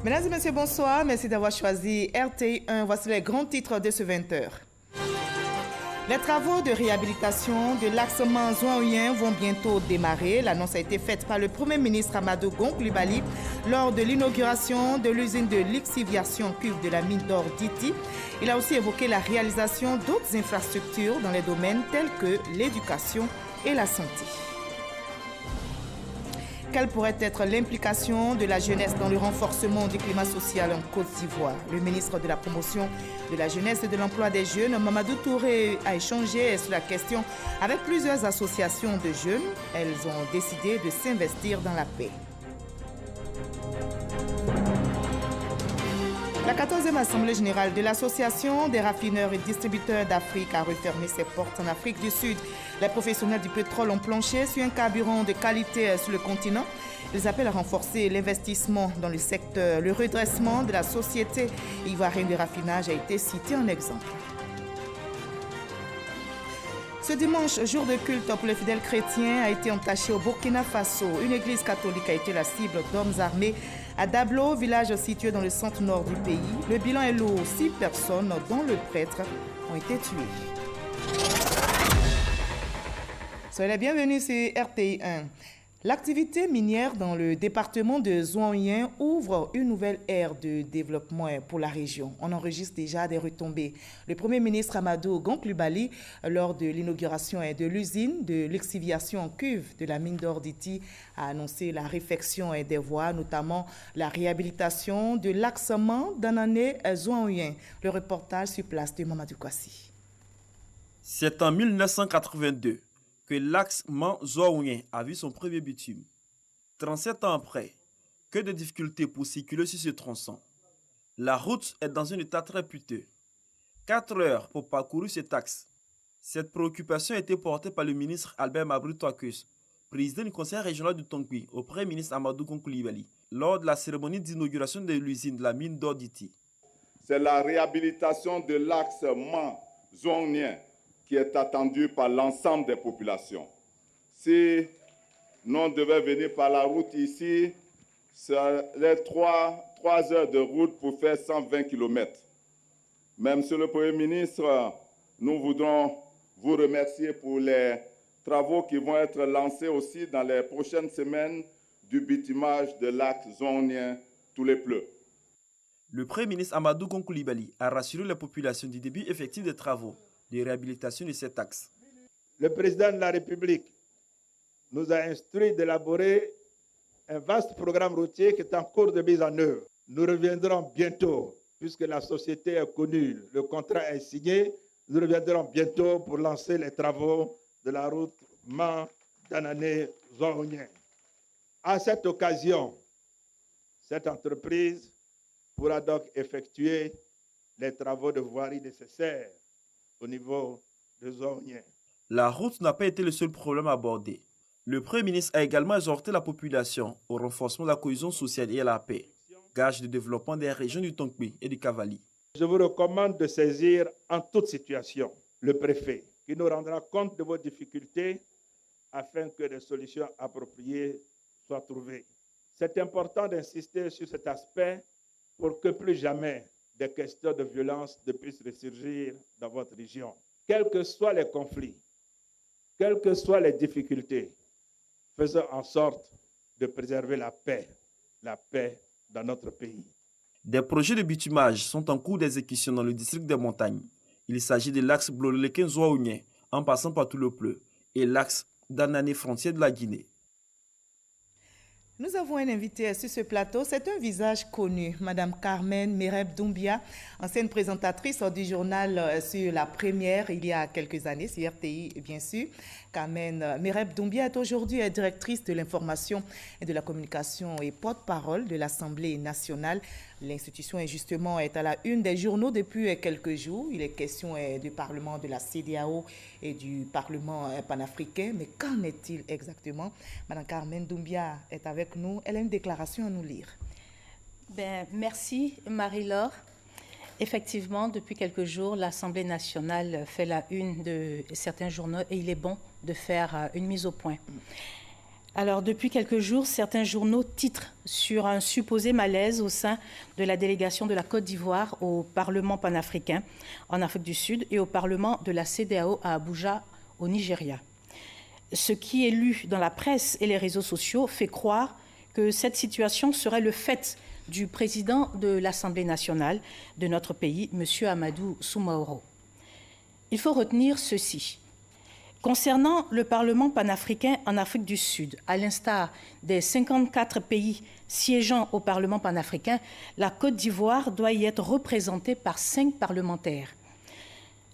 Mesdames et messieurs, bonsoir. Merci d'avoir choisi RTI1. Voici les grands titres de ce 20h. Les travaux de réhabilitation de l'axe Manzouan-Oyen vont bientôt démarrer. L'annonce a été faite par le Premier ministre Amadou Gon Coulibaly lors de l'inauguration de l'usine de lixiviation cuve de la mine d'or d'Iti. Il a aussi évoqué la réalisation d'autres infrastructures dans les domaines tels que l'éducation et la santé. Quelle pourrait être l'implication de la jeunesse dans le renforcement du climat social en Côte d'Ivoire? Le ministre de la Promotion de la Jeunesse et de l'Emploi des Jeunes, Mamadou Touré, a échangé sur la question avec plusieurs associations de jeunes. Elles ont décidé de s'investir dans la paix. La 14e Assemblée générale de l'Association des raffineurs et distributeurs d'Afrique a refermé ses portes en Afrique du Sud. Les professionnels du pétrole ont planché sur un carburant de qualité sur le continent. Ils appellent à renforcer l'investissement dans le secteur. Le redressement de la société ivoirienne de raffinage a été cité en exemple. Ce dimanche, jour de culte pour les fidèles chrétiens, a été entaché au Burkina Faso. Une église catholique a été la cible d'hommes armés à Dablo, village situé dans le centre-nord du pays. Le bilan est lourd. 6 personnes, dont le prêtre, ont été tuées. Soyez les bienvenus sur RTI1. L'activité minière dans le département de Zouan-Oyen ouvre une nouvelle ère de développement pour la région. On enregistre déjà des retombées. Le Premier ministre Amadou Gon Coulibaly, lors de l'inauguration de l'usine de lixiviation en cuve de la mine d'or d'Iti, a annoncé la réfection des voies, notamment la réhabilitation de l'axe Manzouan-Oyen. Le reportage sur place de Mamadou Kwasi. C'est en 1982 que l'axe Manzouan-Oyen a vu son premier bitume. 37 ans après, que de difficultés pour circuler sur ce tronçon. La route est dans un état très piteux. 4 heures pour parcourir cet axe. Cette préoccupation a été portée par le ministre Albert Mabrou Touakus, président du conseil régional du Tongui, au Premier ministre Amadou Gon Coulibaly, lors de la cérémonie d'inauguration de l'usine de la mine d'or d'Iti. C'est la réhabilitation de l'axe Manzouan-Oyen qui est attendu par l'ensemble des populations. Si nous devions venir par la route ici, c'est les 3 heures de route pour faire 120 km. Mais, Monsieur le Premier ministre, nous voudrons vous remercier pour les travaux qui vont être lancés aussi dans les prochaines semaines du bitumage de l'axe Zouan-Oyen tous les pleux. Le Premier ministre Amadou Gon Coulibaly a rassuré la population du début effectif des travaux de réhabilitation de cet axe. Le président de la République nous a instruit d'élaborer un vaste programme routier qui est en cours de mise en œuvre. Nous reviendrons bientôt, puisque la société est connue, le contrat est signé, nous reviendrons bientôt pour lancer les travaux de la route Manzouan-Oyen. À cette occasion, cette entreprise pourra donc effectuer les travaux de voirie nécessaires au niveau de Zouan-Oyen. La route n'a pas été le seul problème abordé. Le Premier ministre a également exhorté la population au renforcement de la cohésion sociale et à la paix, gage de développement des régions du Tongui et du Cavali. Je vous recommande de saisir en toute situation le préfet, qui nous rendra compte de vos difficultés afin que des solutions appropriées soient trouvées. C'est important d'insister sur cet aspect pour que plus jamais des questions de violence ne puissent ressurgir dans votre région. Quels que soient les conflits, quelles que soient les difficultés, faisons en sorte de préserver la paix dans notre pays. Des projets de bitumage sont en cours d'exécution dans le district des montagnes. Il s'agit de l'axe Bloleken-Zouan-Oyen, en passant par tout le Pleu, et l'axe d'Anané frontière de la Guinée. Nous avons un invité sur ce plateau. C'est un visage connu, Madame Carmen Mereb Doumbia, ancienne présentatrice du journal sur la première il y a quelques années, sur RTI bien sûr. Carmen Mereb Doumbia est aujourd'hui directrice de l'information et de la communication et porte-parole de l'Assemblée nationale. L'institution est à la une des journaux depuis quelques jours. Il est question du Parlement de la CEDEAO et du Parlement panafricain. Mais qu'en est-il exactement? Madame Carmen Doumbia est avec nous. Elle a une déclaration à nous lire. Merci Marie-Laure. Effectivement, depuis quelques jours, l'Assemblée nationale fait la une de certains journaux et il est bon de faire une mise au point. Alors, depuis quelques jours, certains journaux titrent sur un supposé malaise au sein de la délégation de la Côte d'Ivoire au Parlement panafricain en Afrique du Sud et au Parlement de la CEDEAO à Abuja, au Nigeria. Ce qui est lu dans la presse et les réseaux sociaux fait croire que cette situation serait le fait du président de l'Assemblée nationale de notre pays, M. Amadou Soumaoro. Il faut retenir ceci. Concernant le Parlement panafricain en Afrique du Sud, à l'instar des 54 pays siégeant au Parlement panafricain, la Côte d'Ivoire doit y être représentée par 5 parlementaires.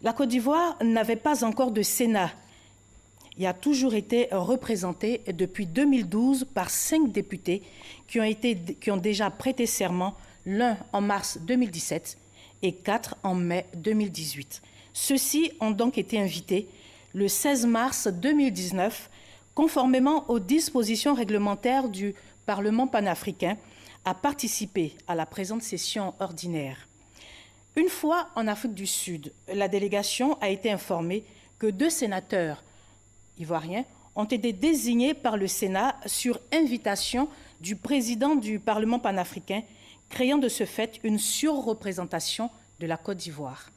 La Côte d'Ivoire n'avait pas encore de Sénat. Il a toujours été représenté depuis 2012 par 5 députés qui ont déjà prêté serment, l'un en mars 2017 et 4 en mai 2018. Ceux-ci ont donc été invités le 16 mars 2019, conformément aux dispositions réglementaires du Parlement panafricain, à participer à la présente session ordinaire. Une fois en Afrique du Sud, la délégation a été informée que 2 sénateurs ivoiriens ont été désignés par le Sénat sur invitation du président du Parlement panafricain, créant de ce fait une surreprésentation de la Côte d'Ivoire.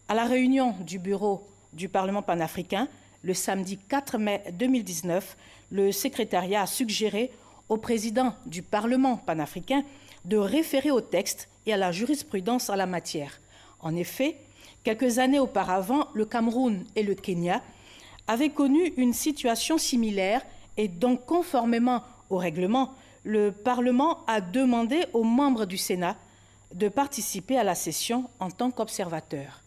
À la réunion du bureau du Parlement panafricain, le samedi 4 mai 2019, le secrétariat a suggéré au président du Parlement panafricain de référer au texte et à la jurisprudence en la matière. En effet, quelques années auparavant, le Cameroun et le Kenya avaient connu une situation similaire et donc, conformément au règlement, le Parlement a demandé aux membres du Sénat de participer à la session en tant qu'observateurs.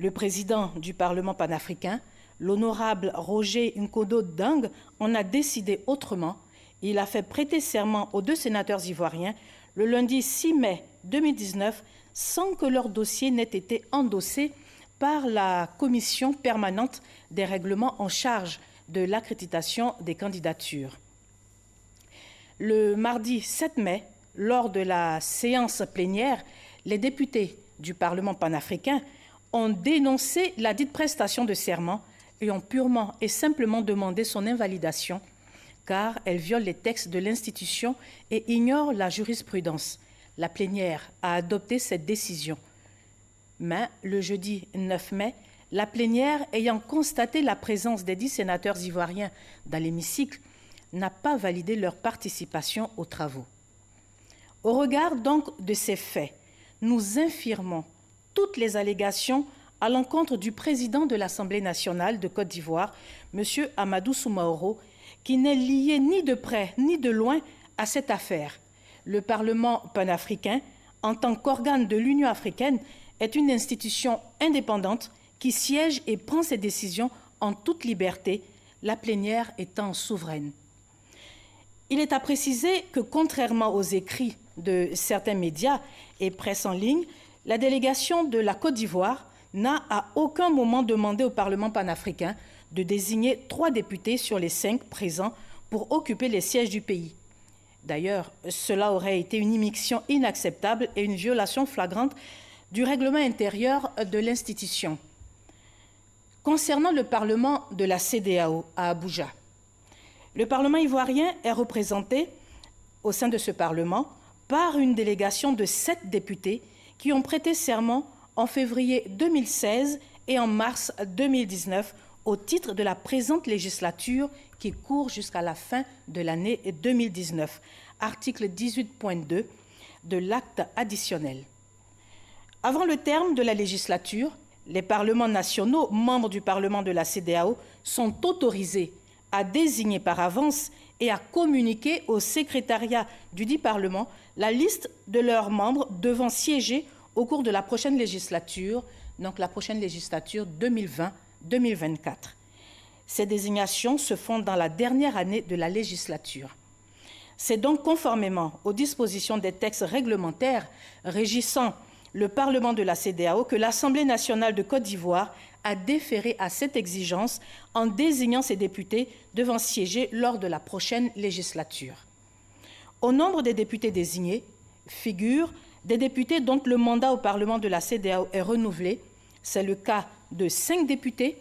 Le président du Parlement panafricain, l'honorable Roger Nkodo Dang, en a décidé autrement. Il a fait prêter serment aux 2 sénateurs ivoiriens le lundi 6 mai 2019 sans que leur dossier n'ait été endossé par la commission permanente des règlements en charge de l'accréditation des candidatures. Le mardi 7 mai, lors de la séance plénière, les députés du Parlement panafricain ont dénoncé la dite prestation de serment et ont purement et simplement demandé son invalidation, car elle viole les textes de l'institution et ignore la jurisprudence. La plénière a adopté cette décision. Mais le jeudi 9 mai, la plénière, ayant constaté la présence des 10 sénateurs ivoiriens dans l'hémicycle, n'a pas validé leur participation aux travaux. Au regard donc de ces faits, nous infirmons toutes les allégations à l'encontre du président de l'Assemblée nationale de Côte d'Ivoire, M. Amadou Soumaoro, qui n'est lié ni de près ni de loin à cette affaire. Le Parlement panafricain, en tant qu'organe de l'Union africaine, est une institution indépendante qui siège et prend ses décisions en toute liberté, la plénière étant souveraine. Il est à préciser que, contrairement aux écrits de certains médias et presse en ligne, la délégation de la Côte d'Ivoire n'a à aucun moment demandé au Parlement panafricain de désigner 3 députés sur les 5 présents pour occuper les sièges du pays. D'ailleurs, cela aurait été une immixtion inacceptable et une violation flagrante du règlement intérieur de l'institution. Concernant le Parlement de la CEDEAO à Abuja, le Parlement ivoirien est représenté au sein de ce Parlement par une délégation de 7 députés qui ont prêté serment en février 2016 et en mars 2019 au titre de la présente législature qui court jusqu'à la fin de l'année 2019, article 18.2 de l'acte additionnel. Avant le terme de la législature, les parlements nationaux, membres du Parlement de la CEDEAO, sont autorisés à désigner par avance et à communiquer au secrétariat du dit Parlement la liste de leurs membres devant siéger au cours de la prochaine législature, donc la prochaine législature 2020-2024. Ces désignations se font dans la dernière année de la législature. C'est donc conformément aux dispositions des textes réglementaires régissant le Parlement de la CEDEAO que l'Assemblée nationale de Côte d'Ivoire a déféré à cette exigence en désignant ses députés devant siéger lors de la prochaine législature. Au nombre des députés désignés figurent des députés dont le mandat au Parlement de la CEDEAO est renouvelé. C'est le cas de 5 députés,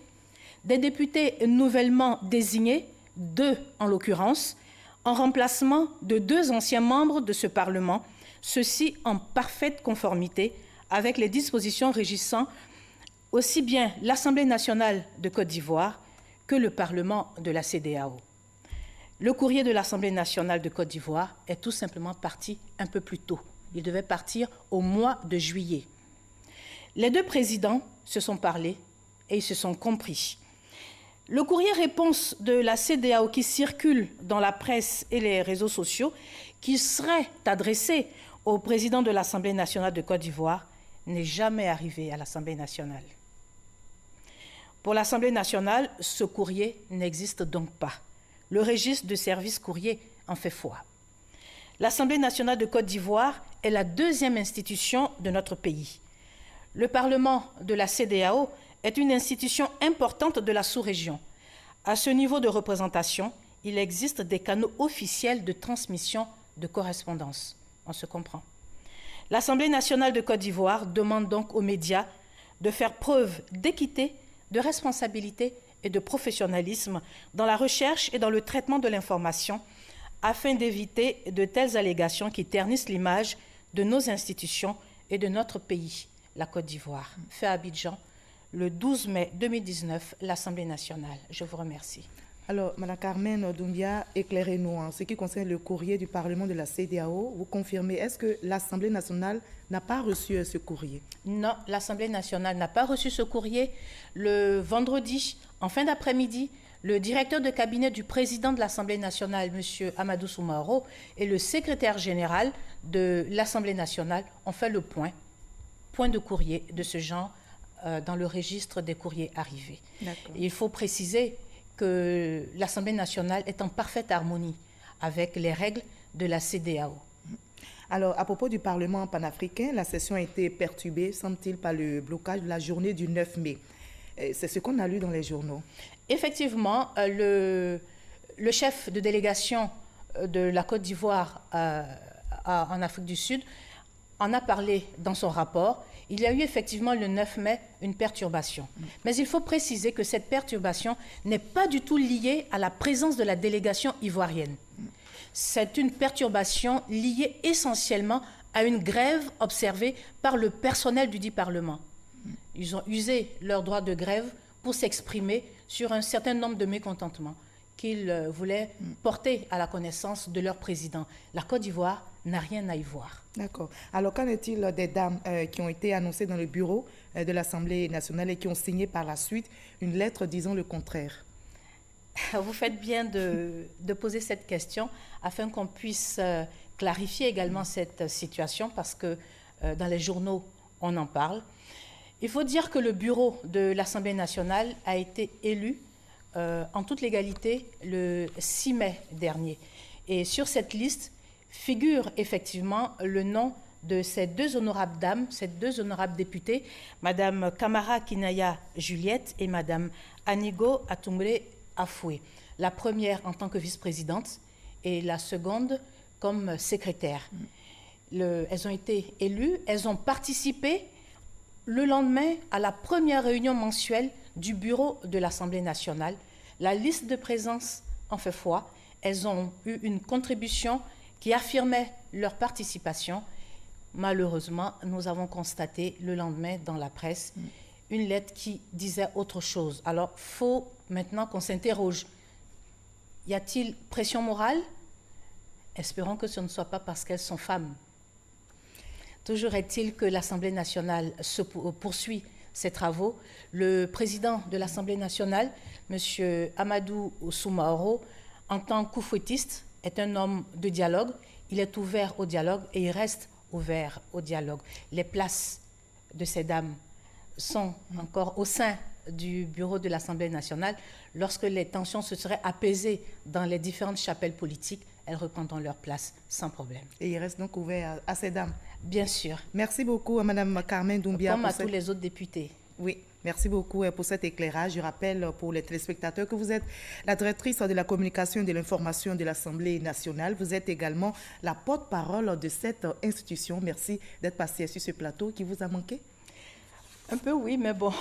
des députés nouvellement désignés, 2 en l'occurrence, en remplacement de 2 anciens membres de ce Parlement, ceci en parfaite conformité avec les dispositions régissant aussi bien l'Assemblée nationale de Côte d'Ivoire que le Parlement de la CEDEAO. Le courrier de l'Assemblée nationale de Côte d'Ivoire est tout simplement parti un peu plus tôt. Il devait partir au mois de juillet. Les 2 présidents se sont parlé et ils se sont compris. Le courrier-réponse de la CEDEAO qui circule dans la presse et les réseaux sociaux, qui serait adressé au président de l'Assemblée nationale de Côte d'Ivoire, n'est jamais arrivé à l'Assemblée nationale. Pour l'Assemblée nationale, ce courrier n'existe donc pas. Le registre de services courrier en fait foi. L'Assemblée nationale de Côte d'Ivoire est la 2e institution de notre pays. Le Parlement de la CEDEAO est une institution importante de la sous-région. À ce niveau de représentation, il existe des canaux officiels de transmission de correspondance. On se comprend. L'Assemblée nationale de Côte d'Ivoire demande donc aux médias de faire preuve d'équité, de responsabilité et de professionnalisme dans la recherche et dans le traitement de l'information afin d'éviter de telles allégations qui ternissent l'image de nos institutions et de notre pays, la Côte d'Ivoire. Fait à Abidjan, le 12 mai 2019, l'Assemblée nationale. Je vous remercie. Alors, Mme Carmen Doumbia, éclairez-nous en ce qui concerne le courrier du Parlement de la CEDEAO. Vous confirmez, est-ce que l'Assemblée nationale n'a pas reçu ce courrier? Non, l'Assemblée nationale n'a pas reçu ce courrier. Le vendredi, en fin d'après-midi, le directeur de cabinet du président de l'Assemblée nationale, M. Amadou Soumaoro, et le secrétaire général de l'Assemblée nationale ont fait le point de courrier de ce genre dans le registre des courriers arrivés. Il faut préciser que l'Assemblée nationale est en parfaite harmonie avec les règles de la CEDEAO. Alors, à propos du Parlement panafricain, la session a été perturbée, semble-t-il, par le blocage de la journée du 9 mai. C'est ce qu'on a lu dans les journaux. Effectivement, le chef de délégation de la Côte d'Ivoire en Afrique du Sud en a parlé dans son rapport. Il y a eu effectivement le 9 mai une perturbation. Mais il faut préciser que cette perturbation n'est pas du tout liée à la présence de la délégation ivoirienne. C'est une perturbation liée essentiellement à une grève observée par le personnel du dit Parlement. Ils ont usé leur droit de grève pour s'exprimer sur un certain nombre de mécontentements qu'ils voulaient porter à la connaissance de leur président. La Côte d'Ivoire n'a rien à y voir. D'accord. Alors, qu'en est-il des dames qui ont été annoncées dans le bureau de l'Assemblée nationale et qui ont signé par la suite une lettre disant le contraire? Vous faites bien de poser cette question afin qu'on puisse clarifier également cette situation parce que dans les journaux, on en parle. Il faut dire que le bureau de l'Assemblée nationale a été élu en toute légalité le 6 mai dernier. Et sur cette liste figure effectivement le nom de ces 2 honorables dames, ces 2 honorables députées, Mme Kamara Kinaya Juliette et Mme Anigo Atumbre Afoué. La première en tant que vice-présidente et la seconde comme secrétaire. Elles ont été élues, elles ont participé le lendemain à la première réunion mensuelle du bureau de l'Assemblée nationale. La liste de présence en fait foi. Elles ont eu une contribution qui affirmait leur participation. Malheureusement, nous avons constaté le lendemain dans la presse une lettre qui disait autre chose. Alors, il faut maintenant qu'on s'interroge. Y a-t-il pression morale? Espérons que ce ne soit pas parce qu'elles sont femmes. Toujours est-il que l'Assemblée nationale poursuit ses travaux. Le président de l'Assemblée nationale, M. Amadou Soumaoro, en tant qu'oufouettiste, est un homme de dialogue. Il est ouvert au dialogue et il reste ouvert au dialogue. Les places de ces dames sont encore au sein du bureau de l'Assemblée nationale. Lorsque les tensions se seraient apaisées dans les différentes chapelles politiques, elles reprendront leur place sans problème. Et il reste donc ouvert à ces dames? Bien sûr. Merci beaucoup à Mme Carmen Doumbia. Comme à tous les autres députés. Oui, merci beaucoup pour cet éclairage. Je rappelle pour les téléspectateurs que vous êtes la directrice de la communication et de l'information de l'Assemblée nationale. Vous êtes également la porte-parole de cette institution. Merci d'être passée sur ce plateau qui vous a manqué. Un peu oui, mais bon,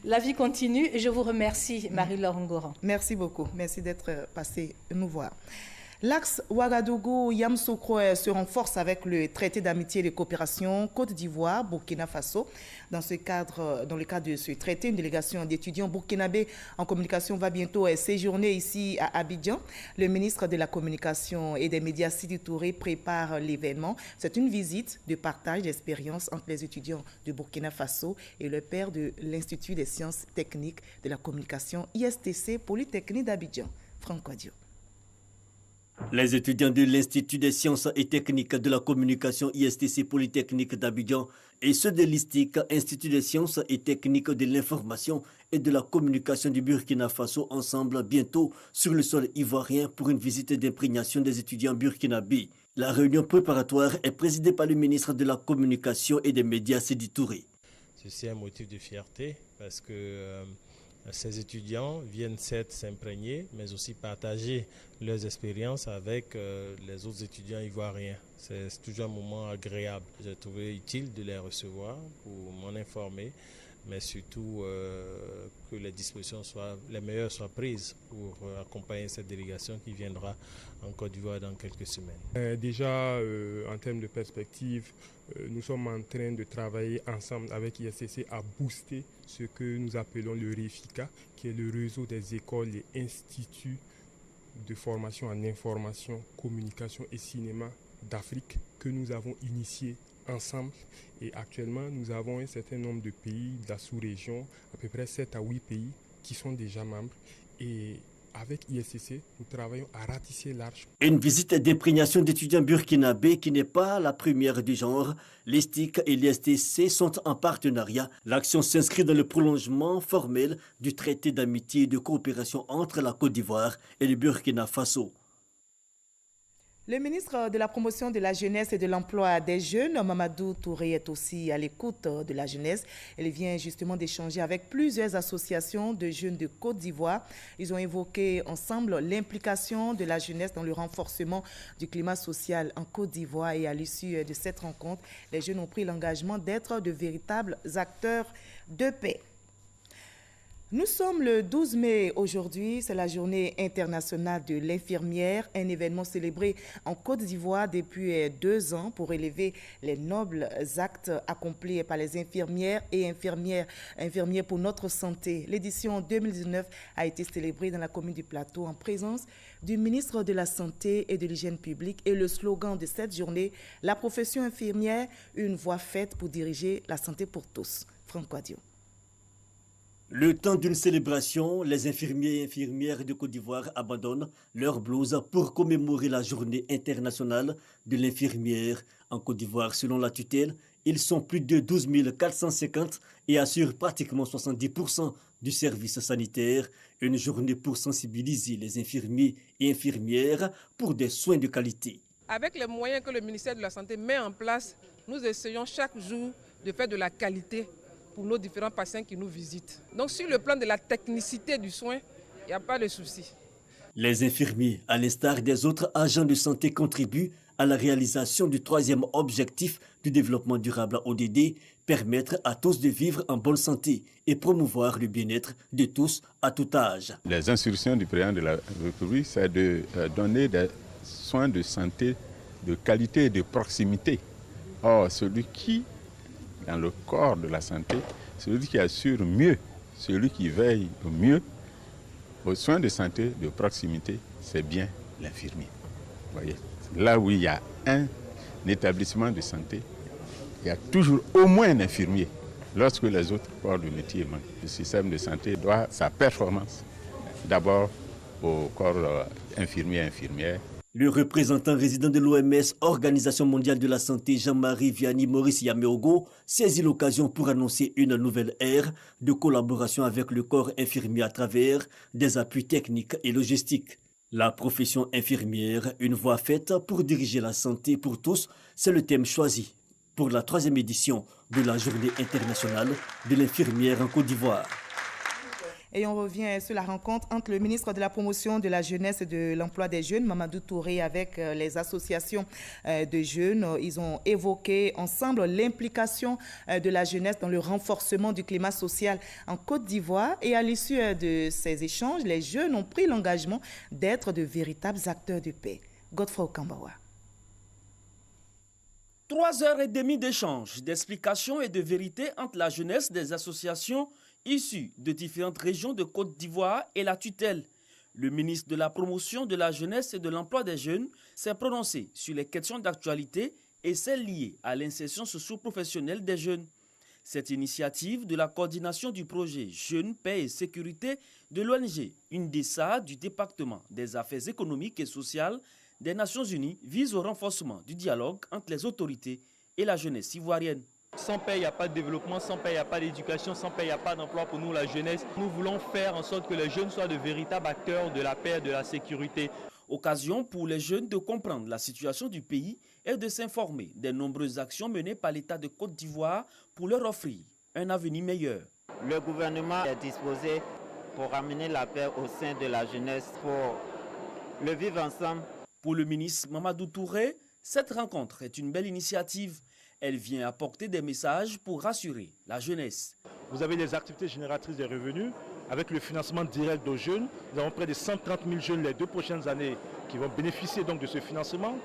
La vie continue et je vous remercie, Marie-Laure Ngoran. Merci beaucoup. Merci d'être passé nous voir. L'axe Ouagadougou-Yamoussoukro se renforce avec le traité d'amitié et de coopération Côte d'Ivoire, Burkina Faso. Dans le cadre de ce traité, une délégation d'étudiants burkinabés en communication va bientôt séjourner ici à Abidjan. Le ministre de la Communication et des Médias, Sidi Touré, prépare l'événement. C'est une visite de partage d'expérience entre les étudiants de Burkina Faso et le père de l'Institut des sciences techniques de la communication ISTC Polytechnique d'Abidjan, Franck Wadio. Les étudiants de l'Institut des sciences et techniques de la communication ISTC Polytechnique d'Abidjan et ceux de l'ISTIC, Institut des sciences et techniques de l'information et de la communication du Burkina Faso, ensemble bientôt sur le sol ivoirien pour une visite d'imprégnation des étudiants burkinabés. La réunion préparatoire est présidée par le ministre de la Communication et des Médias, Sidi Touré. Ceci est un motif de fierté parce que ces étudiants viennent certes s'imprégner, mais aussi partager leurs expériences avec les autres étudiants ivoiriens. C'est toujours un moment agréable. J'ai trouvé utile de les recevoir pour m'en informer, mais surtout que les dispositions les meilleures soient prises pour accompagner cette délégation qui viendra en Côte d'Ivoire dans quelques semaines. Déjà, en termes de perspective, nous sommes en train de travailler ensemble avec ISTC à booster ce que nous appelons le REFICA, qui est le réseau des écoles et instituts de formation en information, communication et cinéma d'Afrique que nous avons initié ensemble. Et actuellement, nous avons un certain nombre de pays de la sous-région, à peu près 7 à 8 pays qui sont déjà membres. Et avec ISTC, nous travaillons à ratisser large. Une visite d'imprégnation d'étudiants burkinabés qui n'est pas la première du genre. L'ISTIC et l'ISTC sont en partenariat. L'action s'inscrit dans le prolongement formel du traité d'amitié et de coopération entre la Côte d'Ivoire et le Burkina Faso. Le ministre de la Promotion de la Jeunesse et de l'Emploi des Jeunes, Mamadou Touré, est aussi à l'écoute de la jeunesse. Il vient justement d'échanger avec plusieurs associations de jeunes de Côte d'Ivoire. Ils ont évoqué ensemble l'implication de la jeunesse dans le renforcement du climat social en Côte d'Ivoire. Et à l'issue de cette rencontre, les jeunes ont pris l'engagement d'être de véritables acteurs de paix. Nous sommes le 12 mai aujourd'hui, c'est la journée internationale de l'infirmière, un événement célébré en Côte d'Ivoire depuis 2 ans pour élever les nobles actes accomplis par les infirmières et infirmiers pour notre santé. L'édition 2019 a été célébrée dans la commune du Plateau en présence du ministre de la Santé et de l'Hygiène publique et le slogan de cette journée, la profession infirmière, une voie faite pour diriger la santé pour tous. Franck Wadio. Le temps d'une célébration, les infirmiers et infirmières de Côte d'Ivoire abandonnent leur blouse pour commémorer la journée internationale de l'infirmière. En Côte d'Ivoire, selon la tutelle, ils sont plus de 12 450 et assurent pratiquement 70% du service sanitaire. Une journée pour sensibiliser les infirmiers et infirmières pour des soins de qualité. Avec les moyens que le ministère de la Santé met en place, nous essayons chaque jour de faire de la qualité pour nos différents patients qui nous visitent. Donc sur le plan de la technicité du soin, il n'y a pas de souci. Les infirmiers, à l'instar des autres agents de santé, contribuent à la réalisation du 3e objectif du développement durable ODD, permettre à tous de vivre en bonne santé et promouvoir le bien-être de tous à tout âge. Les instructions du président de la République, c'est de donner des soins de santé de qualité et de proximité. Or, celui qui dans le corps de la santé, celui qui assure mieux, celui qui veille au mieux aux soins de santé de proximité, c'est bien l'infirmier. Voyez, là où il y a un établissement de santé, il y a toujours au moins un infirmier lorsque les autres corps de métier manquent. Le système de santé doit sa performance d'abord au corps infirmier et infirmière. Le représentant résident de l'OMS, Organisation mondiale de la santé, Jean-Marie Vianney Maurice Yameogo, saisit l'occasion pour annoncer une nouvelle ère de collaboration avec le corps infirmier à travers des appuis techniques et logistiques. La profession infirmière, une voie faite pour diriger la santé pour tous, c'est le thème choisi pour la 3e édition de la Journée internationale de l'infirmière en Côte d'Ivoire. Et on revient sur la rencontre entre le ministre de la Promotion de la Jeunesse et de l'Emploi des Jeunes, Mamadou Touré, avec les associations de jeunes. Ils ont évoqué ensemble l'implication de la jeunesse dans le renforcement du climat social en Côte d'Ivoire. Et à l'issue de ces échanges, les jeunes ont pris l'engagement d'être de véritables acteurs de paix. Godfrey Okambawa. 3h30 d'échanges, d'explications et de vérité entre la jeunesse des associations issues de différentes régions de Côte d'Ivoire et la tutelle. Le ministre de la Promotion de la Jeunesse et de l'Emploi des Jeunes s'est prononcé sur les questions d'actualité et celles liées à l'insertion socio-professionnelle des jeunes. Cette initiative de la coordination du projet Jeunes, Paix et Sécurité de l'ONG UNDESA du département des affaires économiques et sociales des Nations Unies vise au renforcement du dialogue entre les autorités et la jeunesse ivoirienne. Sans paix, il n'y a pas de développement, sans paix, il n'y a pas d'éducation, sans paix, il n'y a pas d'emploi pour nous, la jeunesse. Nous voulons faire en sorte que les jeunes soient de véritables acteurs de la paix et de la sécurité. Occasion pour les jeunes de comprendre la situation du pays et de s'informer des nombreuses actions menées par l'État de Côte d'Ivoire pour leur offrir un avenir meilleur. Le gouvernement est disposé pour ramener la paix au sein de la jeunesse, pour le vivre ensemble. Pour le ministre Mamadou Touré, cette rencontre est une belle initiative. Elle vient apporter des messages pour rassurer la jeunesse. Vous avez des activités génératrices de revenus avec le financement direct aux jeunes. Nous avons près de 130 000 jeunes les 2 prochaines années qui vont bénéficier donc de ce financement.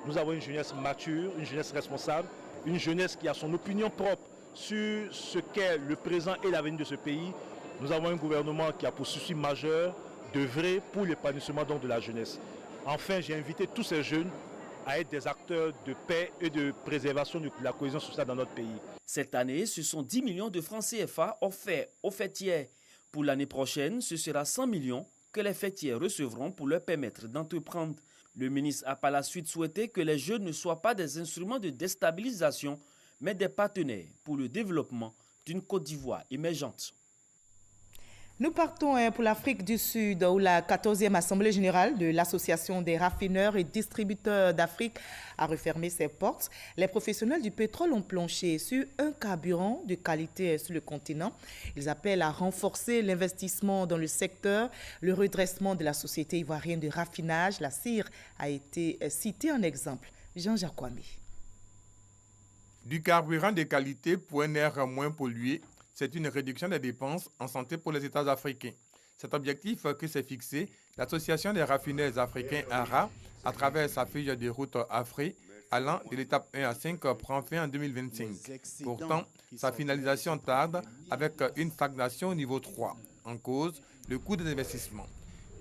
Nous avons une jeunesse mature, une jeunesse responsable, une jeunesse qui a son opinion propre sur ce qu'est le présent et l'avenir de ce pays. Nous avons un gouvernement qui a pour souci majeur d'œuvrer pour l'épanouissement donc de la jeunesse. Enfin, j'ai invité tous ces jeunes à être des acteurs de paix et de préservation de la cohésion sociale dans notre pays. Cette année, ce sont 10 millions de francs CFA offerts aux fêtières. Pour l'année prochaine, ce sera 100 millions que les fêtières recevront pour leur permettre d'entreprendre. Le ministre a par la suite souhaité que les jeunes ne soient pas des instruments de déstabilisation, mais des partenaires pour le développement d'une Côte d'Ivoire émergente. Nous partons pour l'Afrique du Sud, où la 14e Assemblée générale de l'Association des raffineurs et distributeurs d'Afrique a refermé ses portes. Les professionnels du pétrole ont planché sur un carburant de qualité sur le continent. Ils appellent à renforcer l'investissement dans le secteur. Le redressement de la société ivoirienne de raffinage, la CIR, a été cité en exemple. Jean-Jacques Kwame. Du carburant de qualité pour un air moins pollué, c'est une réduction des dépenses en santé pour les États africains. Cet objectif que s'est fixé l'Association des raffineurs africains ARA à travers sa feuille de route Afrique allant de l'étape 1 à 5 prend fin en 2025. Pourtant, sa finalisation tarde avec une stagnation au niveau 3. En cause, le coût des investissements.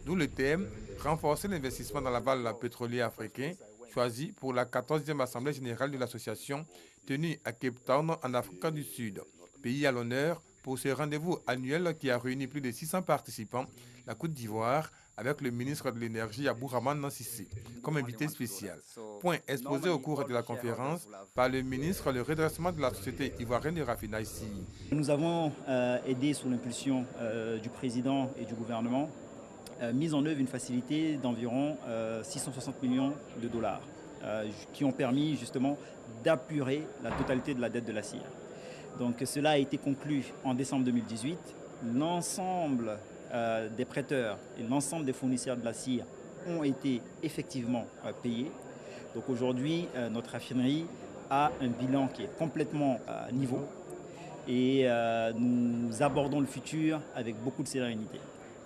D'où le thème « Renforcer l'investissement dans la balle pétrolier africain » choisi pour la 14e Assemblée générale de l'association tenue à Cape Town en Afrique du Sud. Pays à l'honneur pour ce rendez-vous annuel qui a réuni plus de 600 participants, la Côte d'Ivoire, avec le ministre de l'Énergie Abdourahmane Nassissé, comme invité spécial. Point exposé au cours de la conférence par le ministre le redressement de la société ivoirienne de raffinage. Nous avons aidé sous l'impulsion du président et du gouvernement, mis en œuvre une facilité d'environ 660 millions de dollars qui ont permis justement d'apurer la totalité de la dette de la CIR. Donc cela a été conclu en décembre 2018. L'ensemble des prêteurs et l'ensemble des fournisseurs de la CIR ont été effectivement payés. Donc aujourd'hui, notre raffinerie a un bilan qui est complètement à niveau et nous abordons le futur avec beaucoup de sérénité.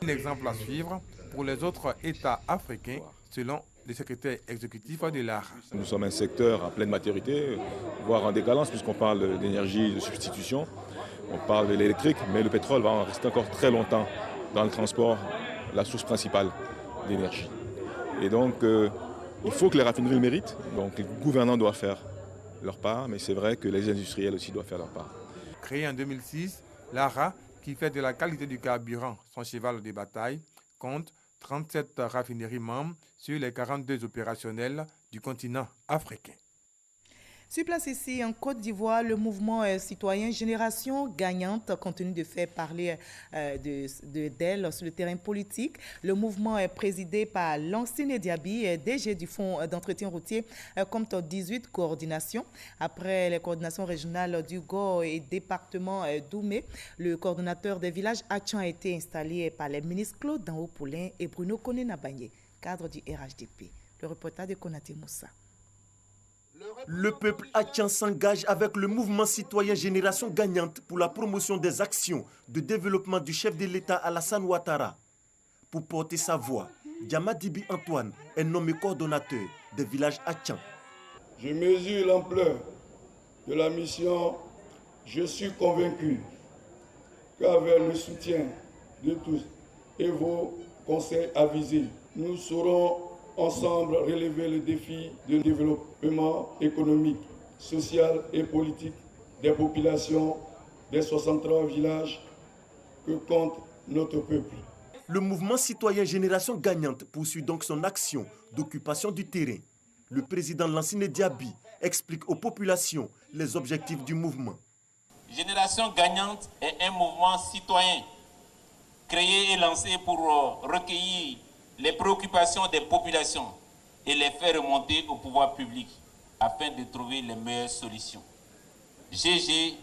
Un exemple à suivre pour les autres États africains selon le secrétaire exécutif de l'ARA. Nous sommes un secteur à pleine maturité, voire en décadence, puisqu'on parle d'énergie de substitution, on parle de l'électrique, mais le pétrole va en rester encore très longtemps dans le transport, la source principale d'énergie. Et donc, il faut que les raffineries le méritent, donc les gouvernants doivent faire leur part, mais c'est vrai que les industriels aussi doivent faire leur part. Créée en 2006, l'ARA, qui fait de la qualité du carburant son cheval de bataille, compte 37 raffineries membres sur les 42 opérationnelles du continent africain. Sur place ici en Côte d'Ivoire, le mouvement citoyen Génération Gagnante continue de faire parler d'elle sur le terrain politique. Le mouvement est présidé par Lansine Diaby, DG du Fonds d'entretien routier, compte 18 coordinations. Après les coordinations régionales du GO et département d'Oumé, le coordonnateur des villages Atchan a été installé par les ministres Claude Danho-Poulin et Bruno Koné-Nabagné, cadre du RHDP. Le reportage de Konaté Moussa. Le peuple Atchan s'engage avec le mouvement citoyen Génération Gagnante pour la promotion des actions de développement du chef de l'État Alassane Ouattara. Pour porter sa voix, Diamadibi Antoine est nommé coordonnateur des villages Atchan. Je mesure l'ampleur de la mission. Je suis convaincu qu'avec le soutien de tous et vos conseils avisés, nous saurons ensemble relever le défi du développement économique, social et politique des populations des 63 villages que compte notre peuple. Le mouvement citoyen Génération Gagnante poursuit donc son action d'occupation du terrain. Le président Lansine Diaby explique aux populations les objectifs du mouvement. Génération Gagnante est un mouvement citoyen créé et lancé pour recueillir les préoccupations des populations et les faire remonter au pouvoir public afin de trouver les meilleures solutions. GG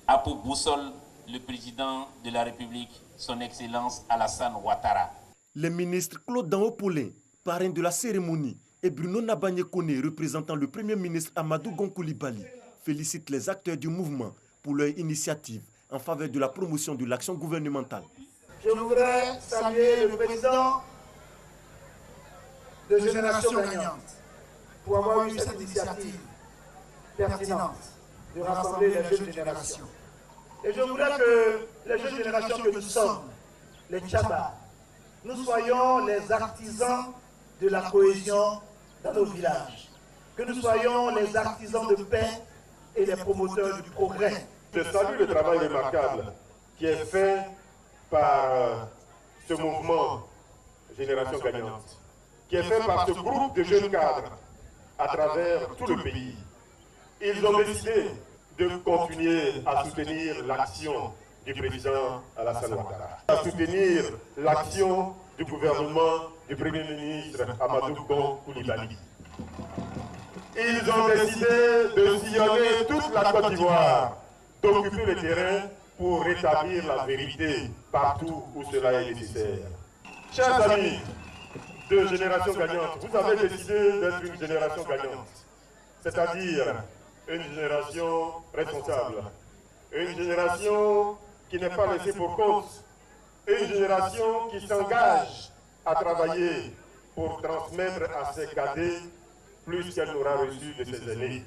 a pour boussole le président de la République, son Excellence Alassane Ouattara. Les ministres Claude Danho-Poulin, parrain de la cérémonie, et Bruno Nabagné Koné, représentant le Premier ministre Amadou Gon Coulibaly, félicitent les acteurs du mouvement pour leur initiative en faveur de la promotion de l'action gouvernementale. Je voudrais saluer le président de Génération Gagnante pour avoir eu cette initiative pertinente de rassembler les jeunes générations. Et je voudrais que les jeunes générations que nous sommes, les Tchaba, nous soyons les artisans de la cohésion dans nos villages, que nous soyons les artisans de paix et les promoteurs du progrès. Je salue le travail remarquable qui est fait par ce mouvement Génération Gagnante, qui est fait par ce groupe de jeunes cadres à travers tout le pays. Ils ont décidé de continuer à soutenir l'action du président Alassane Ouattara, à soutenir l'action du gouvernement du Premier ministre Amadou Gon Coulibaly. Ils ont décidé de sillonner toute la Côte d'Ivoire, d'occuper le terrain pour rétablir la vérité partout où cela est nécessaire. Chers amis de Génération Gagnante, vous avez décidé d'être une génération gagnante, c'est-à-dire une génération responsable, une génération qui n'est pas laissée pour compte, une génération qui s'engage à travailler pour transmettre à ses cadets plus qu'elle n'aura reçu de ses aînés.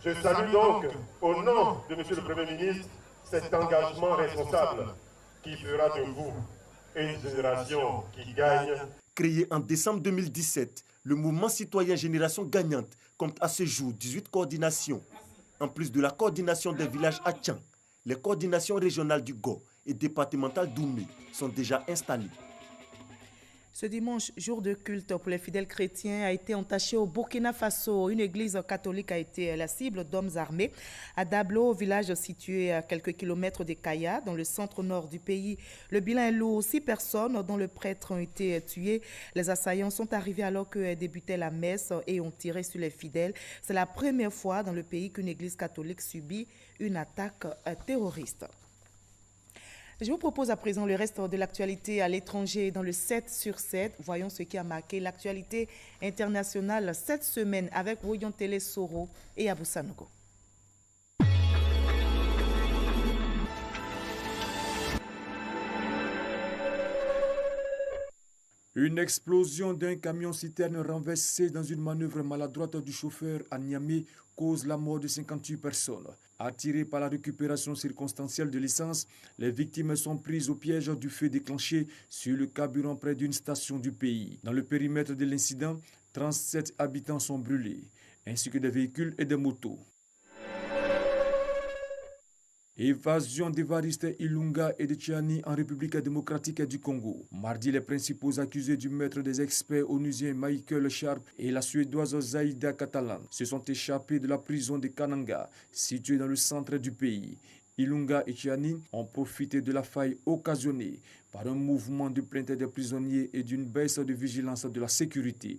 Je salue donc, au nom de M. le Premier ministre, cet engagement responsable qui fera de vous une génération qui gagne. Créé en décembre 2017, le mouvement citoyen Génération Gagnante compte à ce jour 18 coordinations. En plus de la coordination des villages Atchan, les coordinations régionales du GO et départementales d'Oumé sont déjà installées. Ce dimanche, jour de culte pour les fidèles chrétiens, a été entaché au Burkina Faso. Une église catholique a été la cible d'hommes armés. À Dablo, village situé à quelques kilomètres de Kaya, dans le centre-nord du pays. Le bilan est lourd. 6 personnes, dont le prêtre, ont été tuées. Les assaillants sont arrivés alors que débutait la messe et ont tiré sur les fidèles. C'est la première fois dans le pays qu'une église catholique subit une attaque terroriste. Je vous propose à présent le reste de l'actualité à l'étranger dans le 7 sur 7. Voyons ce qui a marqué l'actualité internationale cette semaine avec Woyon Télé Soro et Abou Sanogo. Une explosion d'un camion-citerne renversé dans une manœuvre maladroite du chauffeur à Niamey cause la mort de 58 personnes. Attirées par la récupération circonstancielle de l'essence, les victimes sont prises au piège du feu déclenché sur le carburant près d'une station du pays. Dans le périmètre de l'incident, 37 habitants sont brûlés, ainsi que des véhicules et des motos. Évasion d'Évariste Ilunga et de Tchiani en République démocratique du Congo. Mardi, les principaux accusés du maître des experts onusien Michael Sharp et la suédoise Zaida Catalan se sont échappés de la prison de Kananga, située dans le centre du pays. Ilunga et Tchiani ont profité de la faille occasionnée par un mouvement de plainte des prisonniers et d'une baisse de vigilance de la sécurité.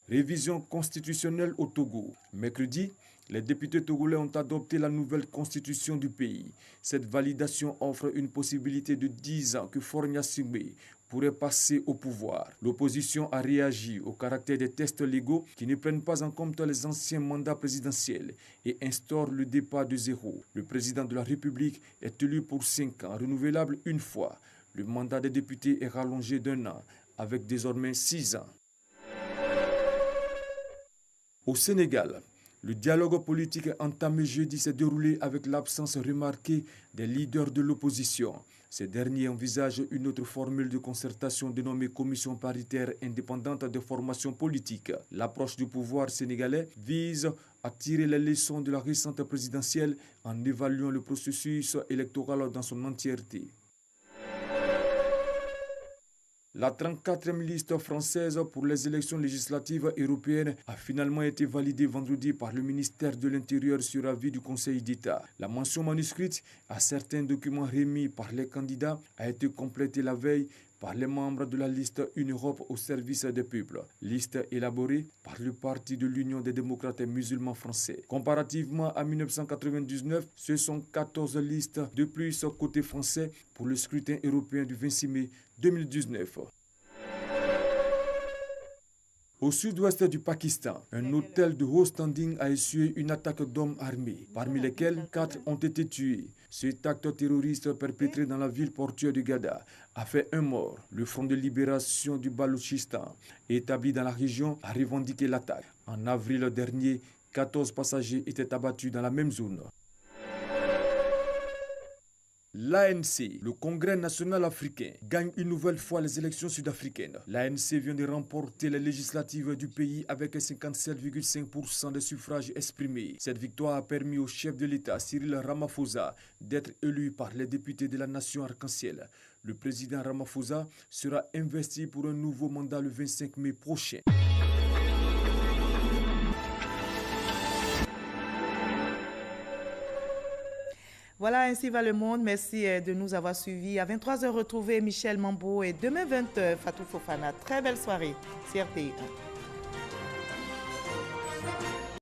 Révision constitutionnelle au Togo. Mercredi, les députés togolais ont adopté la nouvelle constitution du pays. Cette validation offre une possibilité de 10 ans que Faure Gnassingbé pourrait passer au pouvoir. L'opposition a réagi au caractère des tests légaux qui ne prennent pas en compte les anciens mandats présidentiels et instaurent le départ de zéro. Le président de la République est élu pour 5 ans, renouvelable une fois. Le mandat des députés est rallongé d'1 an, avec désormais 6 ans. Au Sénégal, le dialogue politique entamé jeudi s'est déroulé avec l'absence remarquée des leaders de l'opposition. Ces derniers envisagent une autre formule de concertation dénommée Commission paritaire indépendante de formation politique. L'approche du pouvoir sénégalais vise à tirer les leçons de la récente présidentielle en évaluant le processus électoral dans son entièreté. La 34e liste française pour les élections législatives européennes a finalement été validée vendredi par le ministère de l'Intérieur sur avis du Conseil d'État. La mention manuscrite à certains documents remis par les candidats a été complétée la veille par les membres de la liste Une Europe au service des peuples, liste élaborée par le Parti de l'Union des démocrates musulmans français. Comparativement à 1999, ce sont 14 listes de plus côté français pour le scrutin européen du 26 mai 2019. Au sud-ouest du Pakistan, un hôtel de haut standing a essuyé une attaque d'hommes armés, parmi lesquels 4 ont été tués. Cet acte terroriste perpétré dans la ville portuaire de Ghada a fait 1 mort. Le Front de libération du Baloutchistan, établi dans la région, a revendiqué l'attaque. En avril dernier, 14 passagers étaient abattus dans la même zone. L'ANC, le Congrès national africain, gagne une nouvelle fois les élections sud-africaines. L'ANC vient de remporter les législatives du pays avec 57,5% des suffrages exprimés. Cette victoire a permis au chef de l'État, Cyril Ramaphosa, d'être élu par les députés de la nation arc-en-ciel. Le président Ramaphosa sera investi pour un nouveau mandat le 25 mai prochain. Voilà, ainsi va le monde. Merci de nous avoir suivis. À 23h, retrouvez Michel Mambo et demain 20h, Fatou Fofana. Très belle soirée, CRTI 1.